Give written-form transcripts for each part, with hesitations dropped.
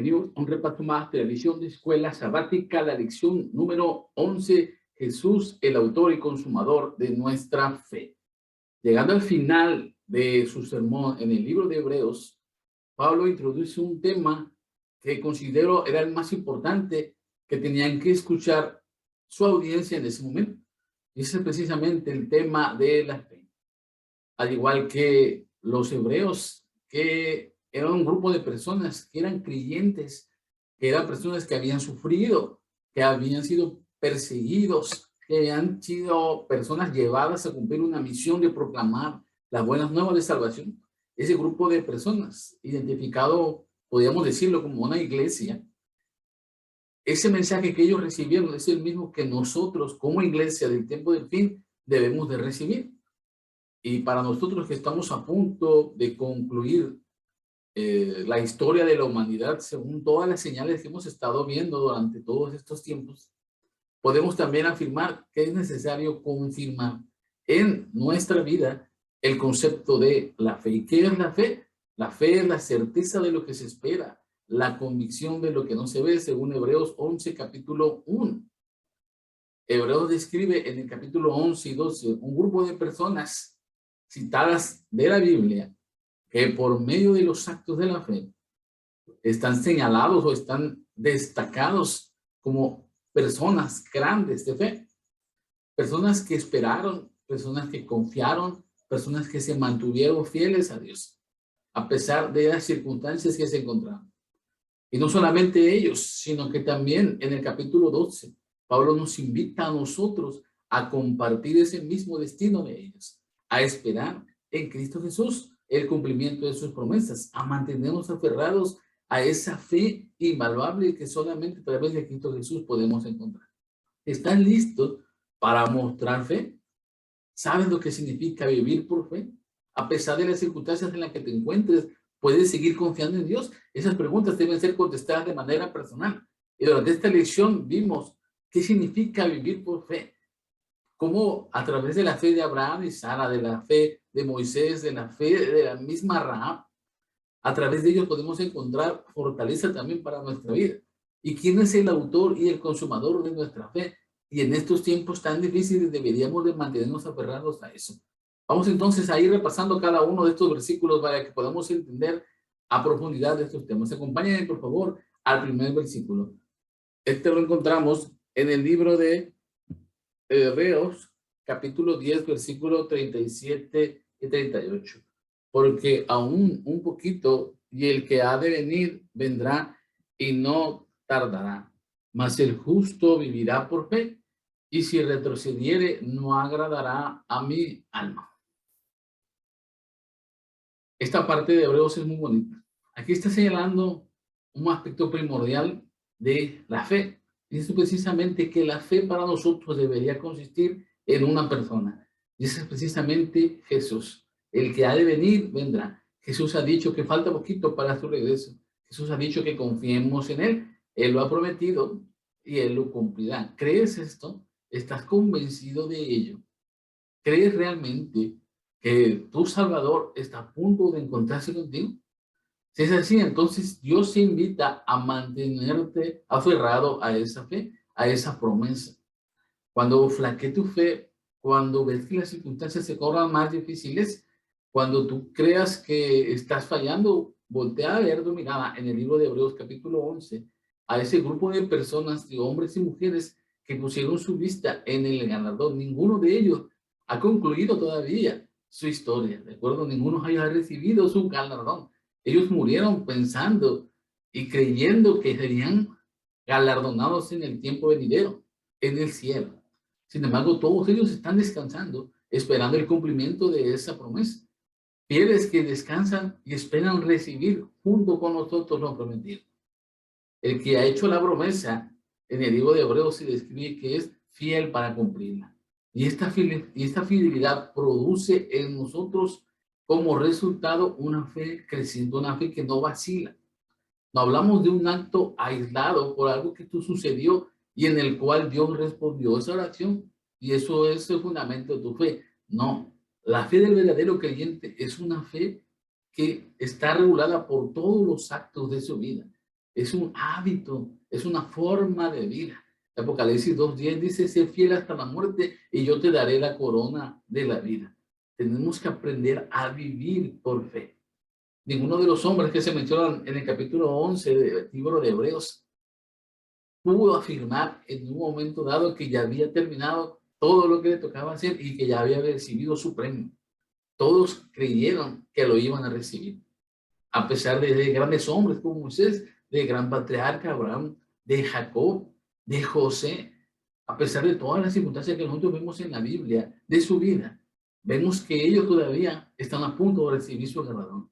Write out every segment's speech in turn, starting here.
bienvenidos a un repaso más de la lección de escuela sabática, la lección número 11, Jesús, el autor y consumador de nuestra fe. Llegando al final de su sermón en el libro de Hebreos, Pablo introduce un tema que considero era el más importante que tenían que escuchar su audiencia en ese momento. Y ese es precisamente el tema de la fe. Al igual que los hebreos, que era un grupo de personas que eran creyentes, que eran personas que habían sufrido, que habían sido perseguidos, que habían sido personas llevadas a cumplir una misión de proclamar las buenas nuevas de salvación. Ese grupo de personas, identificado, podríamos decirlo, como una iglesia, ese mensaje que ellos recibieron es el mismo que nosotros como iglesia del tiempo del fin debemos de recibir. Y para nosotros que estamos a punto de concluir la historia de la humanidad, según todas las señales que hemos estado viendo durante todos estos tiempos, podemos también afirmar que es necesario confirmar en nuestra vida el concepto de la fe. ¿Y qué es la fe? La fe es la certeza de lo que se espera, la convicción de lo que no se ve, según Hebreos 11, capítulo 1. Hebreos describe en el capítulo 11 y 12 un grupo de personas citadas de la Biblia que por medio de los actos de la fe están señalados o están destacados como personas grandes de fe, personas que esperaron, personas que confiaron, personas que se mantuvieron fieles a Dios, a pesar de las circunstancias que se encontraban. Y no solamente ellos, sino que también en el capítulo 12, Pablo nos invita a nosotros a compartir ese mismo destino de ellos, a esperar en Cristo Jesús el cumplimiento de sus promesas, a mantenernos aferrados a esa fe invaluable que solamente a través de Cristo Jesús podemos encontrar. ¿Están listos para mostrar fe? ¿Saben lo que significa vivir por fe? A pesar de las circunstancias en las que te encuentres, ¿puedes seguir confiando en Dios? Esas preguntas deben ser contestadas de manera personal. Y durante esta lección vimos qué significa vivir por fe. Cómo a través de la fe de Abraham y Sara, de la fe de Moisés, de la fe de la misma Rahab, a través de ellos podemos encontrar fortaleza también para nuestra vida. ¿Y quién es el autor y el consumador de nuestra fe? Y en estos tiempos tan difíciles deberíamos de mantenernos aferrados a eso. Vamos entonces a ir repasando cada uno de estos versículos para que podamos entender a profundidad de estos temas. Acompáñenme, por favor, al primer versículo. Este lo encontramos en el libro de Hebreos, capítulo 10, versículo 37 y 38. Porque aún un poquito, y el que ha de venir vendrá y no tardará. Mas el justo vivirá por fe, y si retrocediere, no agradará a mi alma. Esta parte de Hebreos es muy bonita. Aquí está señalando un aspecto primordial de la fe. Dice precisamente que la fe para nosotros debería consistir en una persona. Y ese es precisamente Jesús. El que ha de venir, vendrá. Jesús ha dicho que falta poquito para su regreso. Jesús ha dicho que confiemos en Él. Él lo ha prometido y Él lo cumplirá. ¿Crees esto? ¿Estás convencido de ello? ¿Crees realmente que tu Salvador está a punto de encontrarse contigo? Si es así, entonces Dios te invita a mantenerte aferrado a esa fe, a esa promesa. Cuando flaquee tu fe, cuando ves que las circunstancias se cobran más difíciles, cuando tú creas que estás fallando, voltea a ver tu mirada en el libro de Hebreos capítulo 11, a ese grupo de personas, de hombres y mujeres que pusieron su vista en el galardón. Ninguno de ellos ha concluido todavía su historia, ¿de acuerdo? Ninguno haya recibido su galardón. Ellos murieron pensando y creyendo que serían galardonados en el tiempo venidero, en el cielo. Sin embargo, todos ellos están descansando, esperando el cumplimiento de esa promesa. Fieles que descansan y esperan recibir junto con nosotros lo prometido. El que ha hecho la promesa, en el libro de Hebreos se describe que es fiel para cumplirla. Y esta fidelidad produce en nosotros como resultado una fe creciente, una fe que no vacila. No hablamos de un acto aislado por algo que sucedió y en el cual Dios respondió esa oración y eso es el fundamento de tu fe. No, la fe del verdadero creyente es una fe que está regulada por todos los actos de su vida. es un hábito, es una forma de vida. Apocalipsis 2:10 dice, sé fiel hasta la muerte y yo te daré la corona de la vida. Tenemos que aprender a vivir por fe. Ninguno de los hombres que se mencionan en el capítulo 11 del libro de Hebreos pudo afirmar en un momento dado que ya había terminado todo lo que le tocaba hacer y que ya había recibido su premio. Todos creyeron que lo iban a recibir, a pesar de grandes hombres como Moisés, de gran patriarca Abraham, de Jacob, de José, a pesar de todas las circunstancias que nosotros vemos en la Biblia de su vida. Vemos que ellos todavía están a punto de recibir su galardón.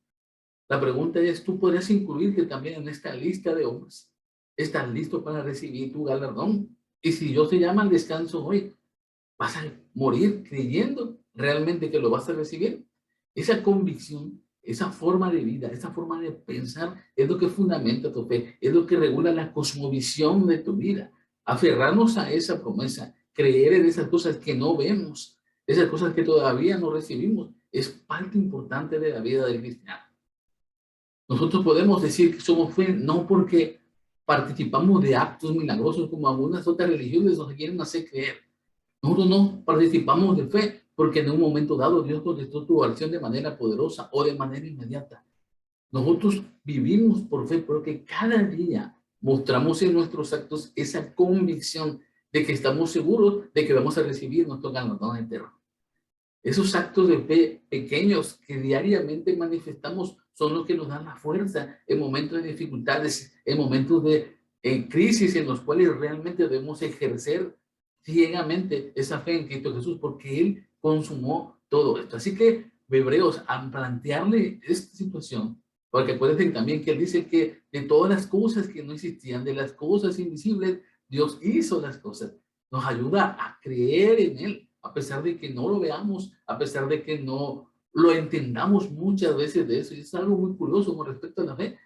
La pregunta es, ¿tú podrías incluirte también en esta lista de hombres? ¿Estás listo para recibir tu galardón? Y si Dios te llama al descanso hoy, ¿vas a morir creyendo realmente que lo vas a recibir? Esa convicción, esa forma de vida, esa forma de pensar es lo que fundamenta tu fe, es lo que regula la cosmovisión de tu vida. Aferrarnos a esa promesa, creer en esas cosas que no vemos, esas cosas que todavía no recibimos, es parte importante de la vida del cristiano. Nosotros podemos decir que somos fe no porque participamos de actos milagrosos como algunas otras religiones nos quieren hacer creer. Nosotros no participamos de fe porque en un momento dado Dios contestó tu oración de manera poderosa o de manera inmediata. Nosotros vivimos por fe porque cada día mostramos en nuestros actos esa convicción de que estamos seguros de que vamos a recibir nuestro galardón eterno. Esos actos de fe pequeños que diariamente manifestamos son los que nos dan la fuerza en momentos de dificultades, en momentos de crisis en los cuales realmente debemos ejercer ciegamente esa fe en Cristo Jesús, porque Él consumó todo esto. Así que, Hebreos, al plantearle esta situación, porque acuérdense también que Él dice que de todas las cosas que no existían, de las cosas invisibles, Dios hizo las cosas. Nos ayuda a creer en Él, a pesar de que no lo veamos, a pesar de que no lo entendamos muchas veces de eso. Y es algo muy curioso con respecto a la fe.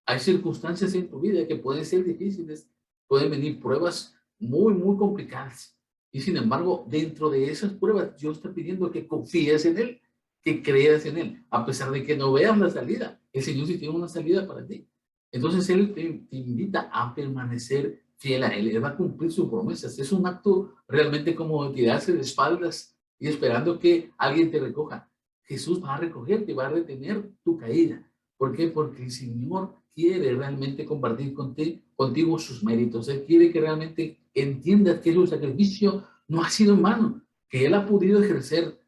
Hay circunstancias en tu vida que pueden ser difíciles, pueden venir pruebas muy, muy complicadas. Y sin embargo, dentro de esas pruebas, Dios está pidiendo que confíes en Él, que creas en Él, a pesar de que no veas la salida. El Señor sí tiene una salida para ti. Entonces Él te invita a permanecer fiel a Él. Él va a cumplir sus promesas. Es un acto realmente como de tirarse de espaldas y esperando que alguien te recoja. Jesús va a recogerte, va a retener tu caída. ¿Por qué? Porque el Señor quiere realmente compartir contigo sus méritos. Él quiere que realmente entiendas que su sacrificio no ha sido en vano, que Él ha podido ejercer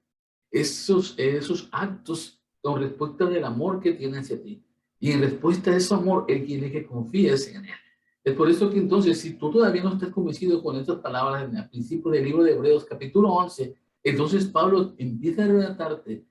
esos actos con respecto del amor que tiene hacia ti. Y en respuesta a ese amor, Él quiere que confíes en Él. Es por eso que entonces, si tú todavía no estás convencido con estas palabras en el principio del libro de Hebreos, capítulo 11, entonces Pablo empieza a relatarte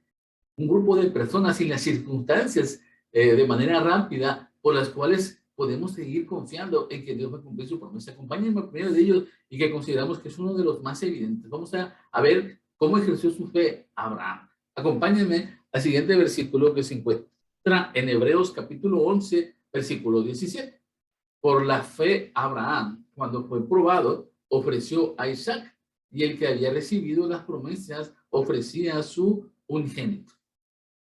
un grupo de personas y las circunstancias de manera rápida por las cuales podemos seguir confiando en que Dios va a cumplir su promesa. Acompáñenme a primero de ellos y que consideramos que es uno de los más evidentes. Vamos a ver cómo ejerció su fe Abraham. Acompáñenme al siguiente versículo que se encuentra en Hebreos capítulo 11, versículo 17. Por la fe Abraham, cuando fue probado, ofreció a Isaac, y el que había recibido las promesas ofrecía a su unigénito.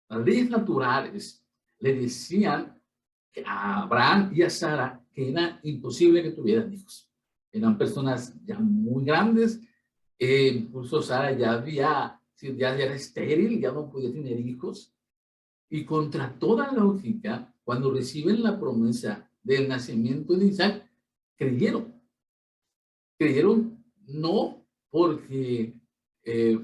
Las leyes naturales le decían a Abraham y a Sara que era imposible que tuvieran hijos. Eran personas ya muy grandes, incluso Sara ya era estéril, ya no podía tener hijos. Y contra toda lógica, cuando reciben la promesa del nacimiento de Isaac, creyeron. Creyeron no porque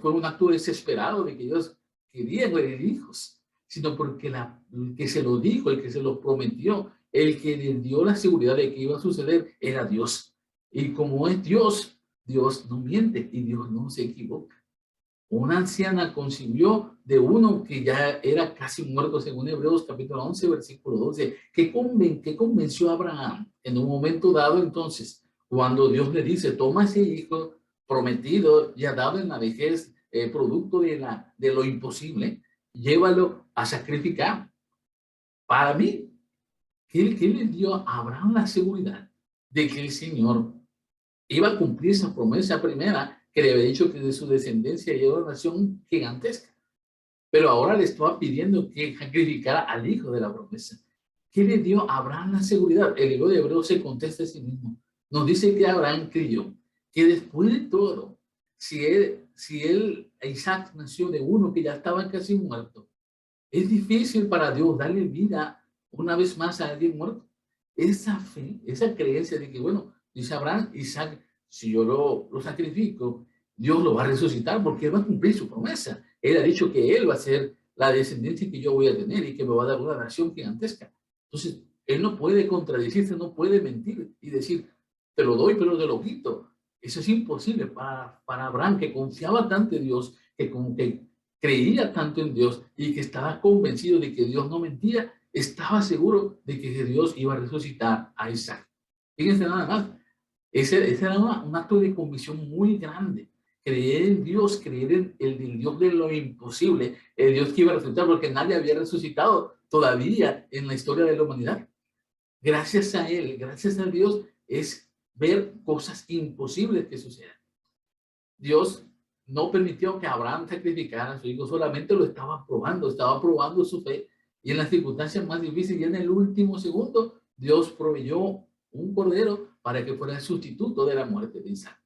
fue un acto desesperado de que ellos querían tener hijos, sino porque el que se lo dijo, el que se lo prometió, el que les dio la seguridad de que iba a suceder era Dios. Y como es Dios, Dios no miente y Dios no se equivoca. Una anciana concibió de uno que ya era casi muerto, según Hebreos capítulo 11, versículo 12. ¿Qué convenció a Abraham en un momento dado entonces? Cuando Dios le dice, toma ese hijo prometido, ya dado en la vejez, producto de lo imposible, llévalo a sacrificar. Para mí, ¿qué le dio a Abraham la seguridad de que el Señor iba a cumplir esa promesa primera que le había dicho que de su descendencia iba una nación gigantesca? Pero ahora le estaba pidiendo que sacrificara al hijo de la promesa. ¿Qué le dio a Abraham la seguridad? El libro de Hebreos se contesta a sí mismo. Nos dice que Abraham creyó que después de todo, Isaac nació de uno que ya estaba casi muerto, es difícil para Dios darle vida una vez más a alguien muerto. Esa fe, esa creencia de que, bueno, dice Abraham, Isaac, si yo lo sacrifico, Dios lo va a resucitar porque él va a cumplir su promesa. Él ha dicho que él va a ser la descendencia que yo voy a tener y que me va a dar una nación gigantesca. Entonces, él no puede contradecirse, no puede mentir y decir, te lo doy, pero te lo quito. Eso es imposible para Abraham, que confiaba tanto en Dios, que creía tanto en Dios y que estaba convencido de que Dios no mentía, estaba seguro de que Dios iba a resucitar a Isaac. Fíjense nada más, ese era un acto de convicción muy grande. Creer en Dios, creer en el Dios de lo imposible, el Dios que iba a resucitar, porque nadie había resucitado todavía en la historia de la humanidad. Gracias a Él, gracias a Dios, es ver cosas imposibles que sucedan. Dios no permitió que Abraham sacrificara a su hijo, solamente lo estaba probando su fe, y en las circunstancias más difíciles y en el último segundo, Dios proveyó un cordero para que fuera el sustituto de la muerte de Isaac.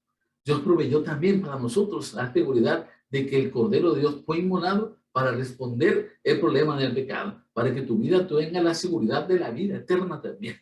Dios proveyó también para nosotros la seguridad de que el cordero de Dios fue inmolado para responder el problema del pecado, para que tu vida tenga la seguridad de la vida eterna también.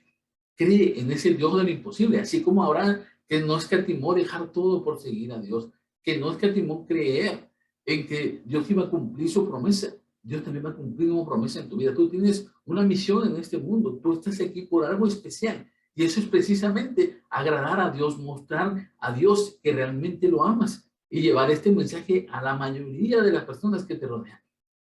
Cree en ese Dios de lo imposible, así como Abraham, que no escatimó dejar todo por seguir a Dios, que no escatimó creer en que Dios iba a cumplir su promesa. Dios también va a cumplir una promesa en tu vida. Tú tienes una misión en este mundo. Tú estás aquí por algo especial. Y eso es precisamente agradar a Dios, mostrar a Dios que realmente lo amas y llevar este mensaje a la mayoría de las personas que te rodean.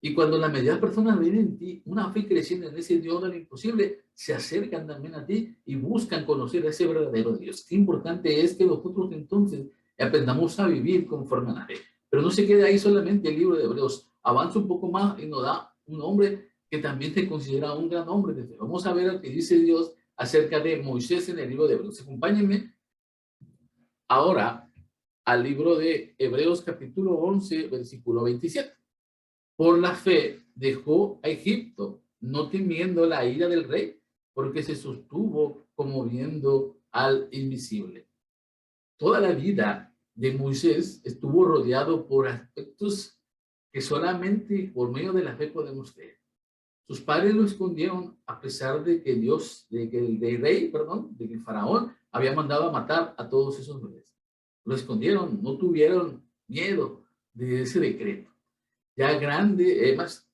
Y cuando la mayoría de las personas ven en ti una fe creciendo en ese Dios de lo imposible, se acercan también a ti y buscan conocer a ese verdadero Dios. Qué importante es que nosotros entonces aprendamos a vivir conforme a la fe. Pero no se queda ahí solamente el libro de Hebreos. Avanza un poco más y nos da un hombre que también se considera un gran hombre de fe. Vamos a ver lo que dice Dios acerca de Moisés en el libro de Hebreos. Acompáñenme ahora al libro de Hebreos capítulo 11, versículo 27. Por la fe dejó a Egipto, no temiendo la ira del rey, porque se sostuvo como viendo al invisible. Toda la vida de Moisés estuvo rodeado por aspectos que solamente por medio de la fe podemos creer. Sus padres lo escondieron a pesar de que de que el faraón había mandado a matar a todos esos bebés. Lo escondieron, no tuvieron miedo de ese decreto. Ya grande, además,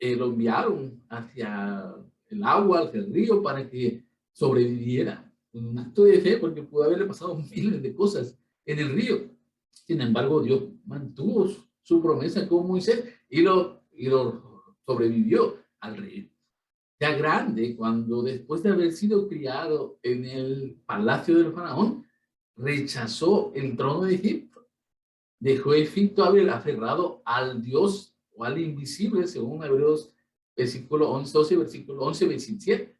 lo enviaron hacia el agua, hacia el río, para que sobreviviera. Un acto de fe, porque pudo haberle pasado miles de cosas en el río. Sin embargo, Dios mantuvo su promesa con Moisés y lo sobrevivió al río. Ya grande, cuando después de haber sido criado en el palacio del faraón, rechazó el trono de Egipto. Dejó Egipto aferrado al Dios o al invisible, según Hebreos versículo 11, 12, versículo 11, 27.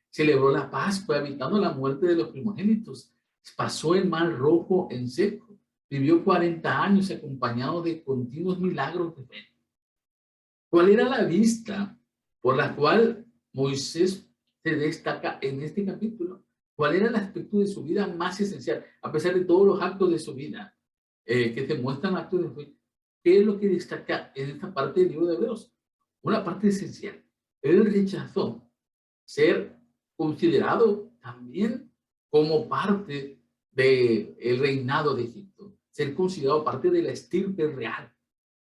Celebró la Pascua, evitando la muerte de los primogénitos. Pasó el mar rojo en seco. Vivió 40 años acompañado de continuos milagros de fe. ¿Cuál era la vista por la cual Moisés se destaca en este capítulo? ¿Cuál era el aspecto de su vida más esencial? A pesar de todos los actos de su vida que te muestran actos de fe, ¿qué es lo que destaca en esta parte del libro de Hebreos? Una parte esencial. Él rechazó ser considerado también como parte del reinado de Egipto, ser considerado parte de la estirpe real.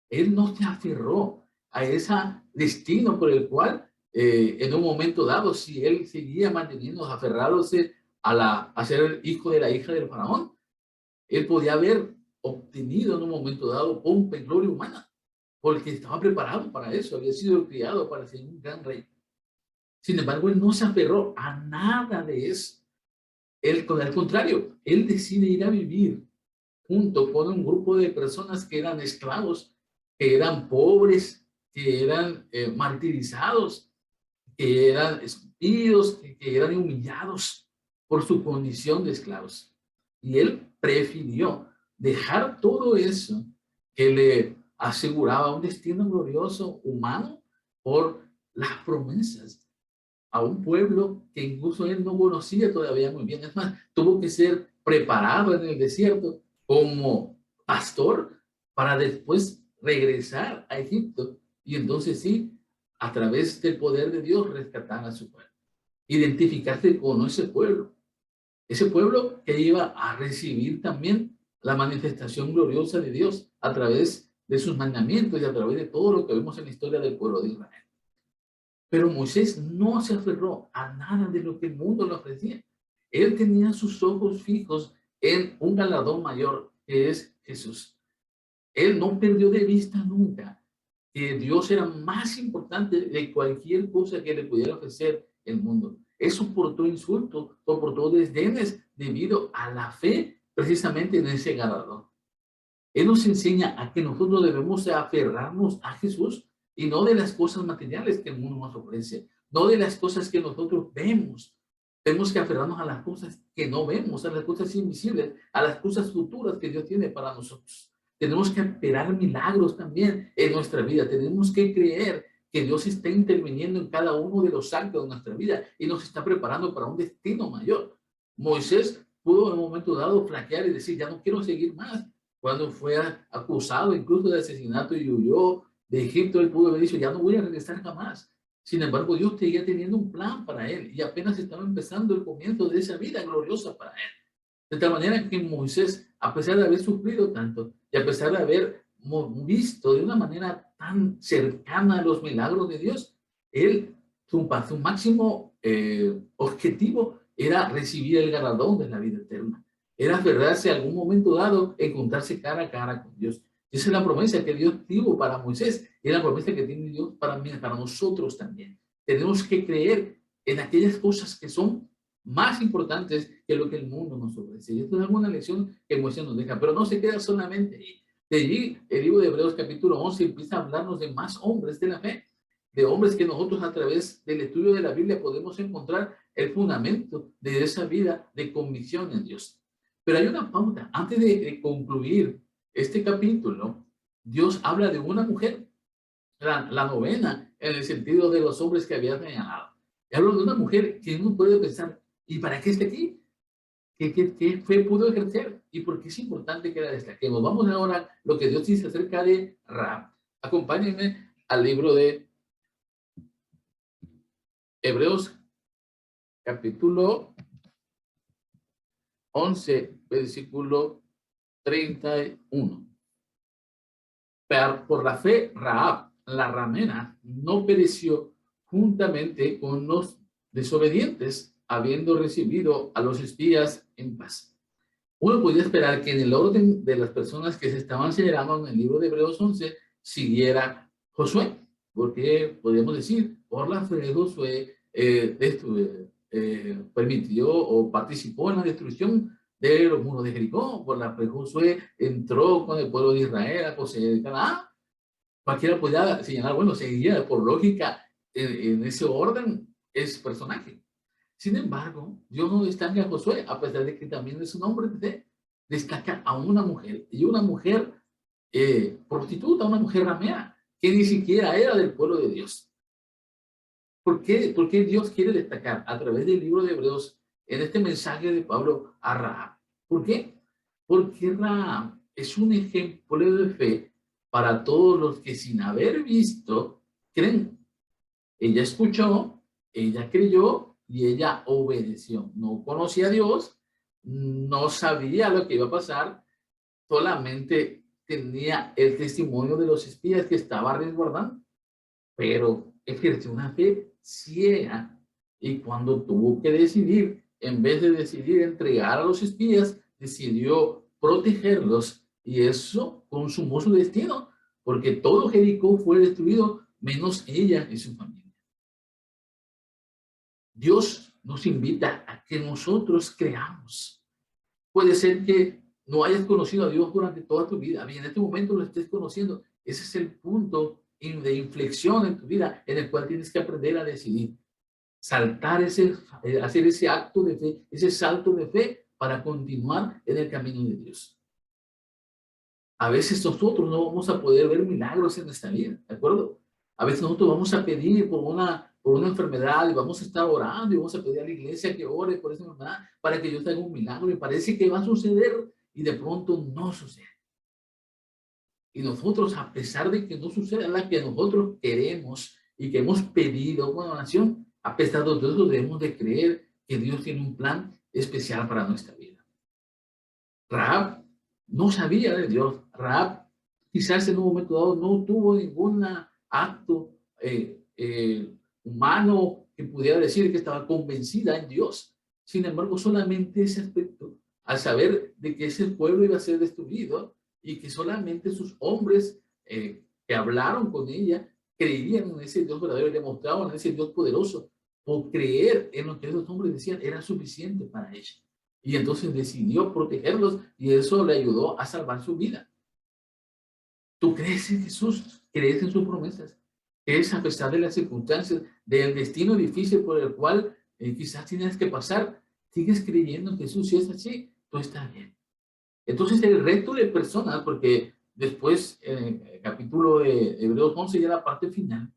Él no se aferró a ese destino por el cual, en un momento dado, si él seguía manteniendo, aferrándose a ser el hijo de la hija del faraón, él podía haber obtenido en un momento dado pompa y gloria humana, porque estaba preparado para eso, había sido criado para ser un gran rey. Sin embargo, él no se aferró a nada de eso. Él, con el contrario, él decide ir a vivir junto con un grupo de personas que eran esclavos, que eran pobres, que eran martirizados, que eran escupidos, que eran humillados por su condición de esclavos. Y él prefirió dejar todo eso que le aseguraba un destino glorioso humano por las promesas a un pueblo que incluso él no conocía todavía muy bien. Es más, tuvo que ser preparado en el desierto como pastor para después regresar a Egipto y entonces sí, a través del poder de Dios, rescatar a su pueblo. Identificarse con ese pueblo que iba a recibir también la manifestación gloriosa de Dios a través de sus mandamientos y a través de todo lo que vemos en la historia del pueblo de Israel. Pero Moisés no se aferró a nada de lo que el mundo le ofrecía. Él tenía sus ojos fijos en un galardón mayor, que es Jesús. Él no perdió de vista nunca que Dios era más importante de cualquier cosa que le pudiera ofrecer el mundo. Él soportó insultos, soportó desdenes debido a la fe precisamente en ese galardón. Él nos enseña a que nosotros debemos aferrarnos a Jesús y no de las cosas materiales que el mundo nos ofrece, no de las cosas que nosotros vemos. Tenemos que aferrarnos a las cosas que no vemos, a las cosas invisibles, a las cosas futuras que Dios tiene para nosotros. Tenemos que esperar milagros también en nuestra vida. Tenemos que creer que Dios está interviniendo en cada uno de los actos de nuestra vida y nos está preparando para un destino mayor. Moisés pudo en un momento dado flaquear y decir, ya no quiero seguir más. Cuando fue acusado incluso de asesinato y huyó de Egipto, él pudo haber dicho, ya no voy a regresar jamás. Sin embargo, Dios seguía teniendo un plan para él y apenas estaba empezando el comienzo de esa vida gloriosa para él. De tal manera que Moisés, a pesar de haber sufrido tanto y a pesar de haber visto de una manera tan cercana los milagros de Dios, él, su máximo objetivo era recibir el galardón de la vida eterna. Era aferrarse a algún momento dado, encontrarse cara a cara con Dios. Esa es la promesa que Dios tuvo para Moisés y la promesa que tiene Dios para mí, para nosotros también. Tenemos que creer en aquellas cosas que son más importantes que lo que el mundo nos ofrece. Y esto es alguna lección que Moisés nos deja, pero no se queda solamente ahí. De allí, el libro de Hebreos capítulo 11 empieza a hablarnos de más hombres de la fe, de hombres que nosotros a través del estudio de la Biblia podemos encontrar el fundamento de esa vida de convicción en Dios. Pero hay una pauta. Antes de concluir este capítulo, Dios habla de una mujer, la novena, en el sentido de los hombres que había señalado. Habla de una mujer que uno puede pensar, ¿y para qué está aquí? ¿Qué fe pudo ejercer? ¿Y por qué es importante que la destaquemos? Vamos ahora a lo que Dios dice acerca de Rahab. Acompáñenme al libro de Hebreos, capítulo 11, versículo 31. Por la fe, Rahab, la ramera, no pereció juntamente con los desobedientes, habiendo recibido a los espías en paz. Uno podría esperar que en el orden de las personas que se estaban señalando en el libro de Hebreos 11 siguiera Josué, porque podríamos decir, por la fe Josué permitió o participó en la destrucción de los muros de Jericó. Por la fe Josué entró con el pueblo de Israel a poseer Canaán. Cualquiera podría señalar, bueno, seguía por lógica en ese orden es personaje. Sin embargo, Dios no destaca a Josué, a pesar de que también es un hombre de destaca a una mujer, y una mujer prostituta, una mujer ramera, que ni siquiera era del pueblo de Dios. ¿Por qué? Porque Dios quiere destacar a través del libro de Hebreos, en este mensaje de Pablo a Rahab. ¿Por qué? Porque Rahab es un ejemplo de fe para todos los que sin haber visto creen. Ella escuchó, ella creyó y ella obedeció. No conocía a Dios, no sabía lo que iba a pasar, solamente tenía el testimonio de los espías que estaba resguardando, pero ejerció una fe ciega y cuando tuvo que decidir, en vez de decidir entregar a los espías, decidió protegerlos y eso consumó su destino, porque todo Jericó fue destruido menos ella y su familia. Dios nos invita a que nosotros creamos. Puede ser que no hayas conocido a Dios durante toda tu vida. Bien, en este momento lo estés conociendo. Ese es el punto de inflexión en tu vida en el cual tienes que aprender a decidir. Hacer ese acto de fe, ese salto de fe para continuar en el camino de Dios. A veces nosotros no vamos a poder ver milagros en nuestra vida, ¿de acuerdo? A veces nosotros vamos a pedir por una por una enfermedad y vamos a estar orando y vamos a pedir a la iglesia que ore por esa enfermedad para que Dios haga un milagro y parece que va a suceder y de pronto no sucede. Y nosotros, a pesar de que no suceda la que nosotros queremos y que hemos pedido con oración, a pesar de todo eso debemos de creer que Dios tiene un plan especial para nuestra vida. Rahab no sabía de Dios. Rahab quizás en un momento dado no tuvo ningún acto humano que pudiera decir que estaba convencida en Dios. Sin embargo, solamente ese aspecto, al saber de que ese pueblo iba a ser destruido y que solamente sus hombres que hablaron con ella creían en ese Dios verdadero y demostraban en ese Dios poderoso, por creer en lo que esos hombres decían, era suficiente para ella. Y entonces decidió protegerlos y eso le ayudó a salvar su vida. ¿Tú crees en Jesús? ¿Crees en sus promesas? ¿Crees a pesar de las circunstancias, del destino difícil por el cual quizás tienes que pasar? ¿Sigues creyendo en Jesús? Si es así, todo está bien. Entonces el resto de personas, porque después en el capítulo de Hebreos 11, ya la parte final,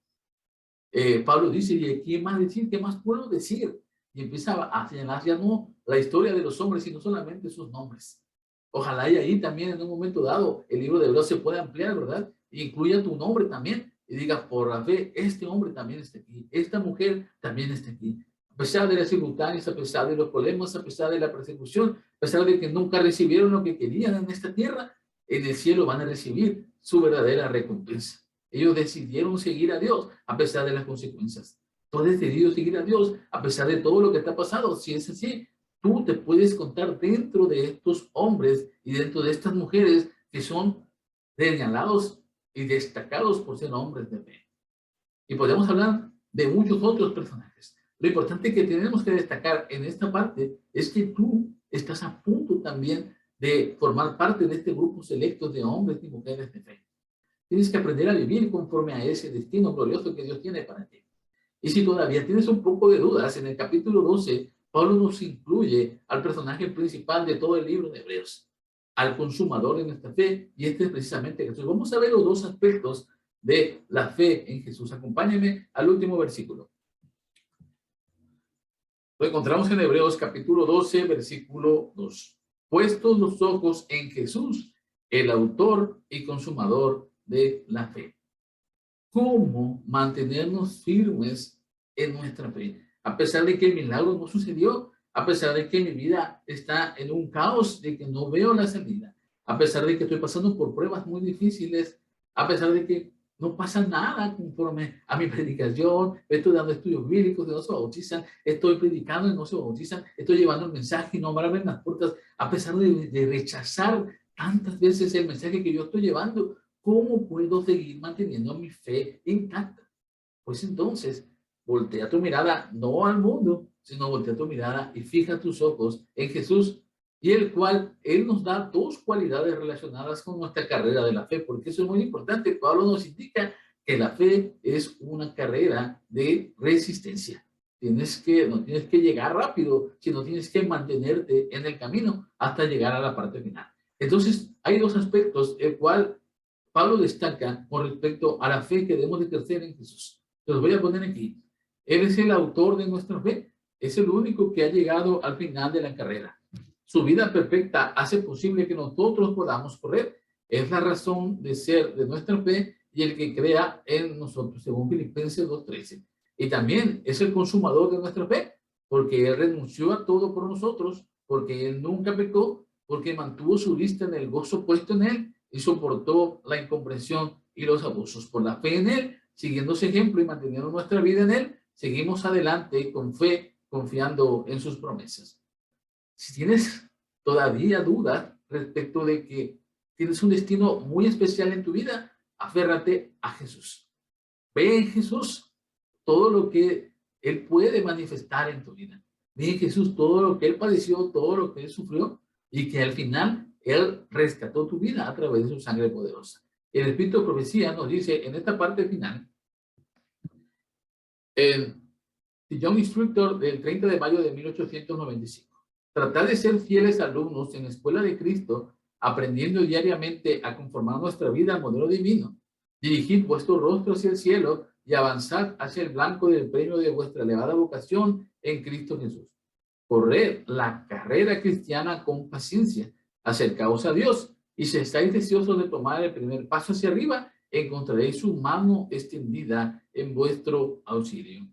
Pablo dice, ¿y qué más decir? ¿Qué más puedo decir? Y empieza a señalar ya no la historia de los hombres, sino solamente sus nombres. Ojalá y ahí también en un momento dado el libro de Hebreos se pueda ampliar, ¿verdad? E incluya tu nombre también y diga, por la fe, este hombre también está aquí, esta mujer también está aquí. A pesar de las circunstancias, a pesar de los problemas, a pesar de la persecución, a pesar de que nunca recibieron lo que querían en esta tierra, en el cielo van a recibir su verdadera recompensa. Ellos decidieron seguir a Dios a pesar de las consecuencias. Tú has decidido seguir a Dios a pesar de todo lo que te ha pasado. Si es así, tú te puedes contar dentro de estos hombres y dentro de estas mujeres que son señalados y destacados por ser hombres de fe. Y podemos hablar de muchos otros personajes. Lo importante que tenemos que destacar en esta parte es que tú estás a punto también de formar parte de este grupo selecto de hombres y mujeres de fe. Tienes que aprender a vivir conforme a ese destino glorioso que Dios tiene para ti. Y si todavía tienes un poco de dudas, en el capítulo 12, Pablo nos incluye al personaje principal de todo el libro de Hebreos, al consumador de nuestra fe, y este es precisamente Jesús. Vamos a ver los dos aspectos de la fe en Jesús. Acompáñenme al último versículo. Lo encontramos en Hebreos capítulo 12, versículo 2. Puestos los ojos en Jesús, el autor y consumador de la fe. ¿Cómo mantenernos firmes en nuestra fe? A pesar de que el milagro no sucedió, a pesar de que mi vida está en un caos, de que no veo la salida, a pesar de que estoy pasando por pruebas muy difíciles, a pesar de que no pasa nada conforme a mi predicación, estoy dando estudios bíblicos y no se bautizan, estoy predicando y no se bautizan, estoy llevando el mensaje y no me abren las puertas, a pesar de rechazar tantas veces el mensaje que yo estoy llevando. ¿Cómo puedo seguir manteniendo mi fe intacta? Pues entonces, voltea tu mirada no al mundo, sino voltea tu mirada y fija tus ojos en Jesús, y el cual Él nos da dos cualidades relacionadas con nuestra carrera de la fe, porque eso es muy importante. Pablo nos indica que la fe es una carrera de resistencia. No tienes que llegar rápido, sino tienes que mantenerte en el camino hasta llegar a la parte final. Entonces, hay dos aspectos, el cual Pablo destaca con respecto a la fe que debemos de crecer en Jesús. Los voy a poner aquí. Él es el autor de nuestra fe. Es el único que ha llegado al final de la carrera. Su vida perfecta hace posible que nosotros podamos correr. Es la razón de ser de nuestra fe y el que crea en nosotros, según Filipenses 2:13. Y también es el consumador de nuestra fe, porque Él renunció a todo por nosotros, porque Él nunca pecó, porque mantuvo su vista en el gozo puesto en Él y soportó la incomprensión y los abusos. Por la fe en Él, siguiendo ese ejemplo y manteniendo nuestra vida en Él, seguimos adelante con fe, confiando en sus promesas. Si tienes todavía dudas respecto de que tienes un destino muy especial en tu vida, aférrate a Jesús. Ve en Jesús todo lo que Él puede manifestar en tu vida. Ve en Jesús todo lo que Él padeció, todo lo que Él sufrió, y que al final Él rescató tu vida a través de su sangre poderosa. El Espíritu de Profecía nos dice en esta parte final, el Young Instructor del 30 de mayo de 1895. Tratar de ser fieles alumnos en la escuela de Cristo, aprendiendo diariamente a conformar nuestra vida al modelo divino. Dirigid vuestro rostro hacia el cielo, y avanzad hacia el blanco del premio de vuestra elevada vocación en Cristo Jesús. Corred la carrera cristiana con paciencia, acercaos a Dios, y si estáis deseosos de tomar el primer paso hacia arriba, encontraréis su mano extendida en vuestro auxilio.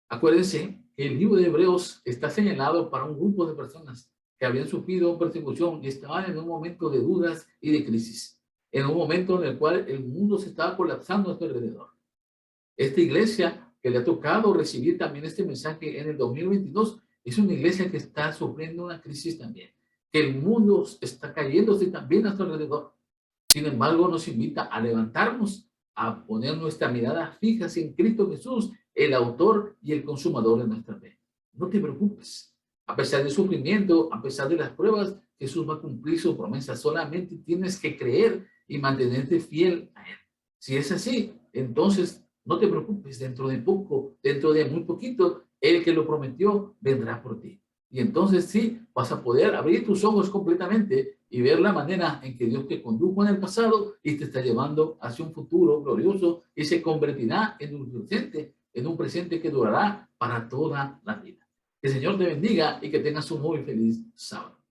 Acuérdense que el libro de Hebreos está señalado para un grupo de personas que habían sufrido persecución y estaban en un momento de dudas y de crisis, en un momento en el cual el mundo se estaba colapsando a su alrededor. Esta iglesia que le ha tocado recibir también este mensaje en el 2022 es una iglesia que está sufriendo una crisis también, que el mundo está cayéndose también a su alrededor. Sin embargo, nos invita a levantarnos, a poner nuestra mirada fija en Cristo Jesús, el autor y el consumador de nuestra fe. No te preocupes. A pesar del sufrimiento, a pesar de las pruebas, Jesús va a cumplir su promesa. Solamente tienes que creer y mantenerte fiel a Él. Si es así, entonces no te preocupes. Dentro de poco, dentro de muy poquito, el que lo prometió vendrá por ti. Y entonces sí, vas a poder abrir tus ojos completamente y ver la manera en que Dios te condujo en el pasado y te está llevando hacia un futuro glorioso y se convertirá en un presente que durará para toda la vida. Que el Señor te bendiga y que tengas un muy feliz sábado.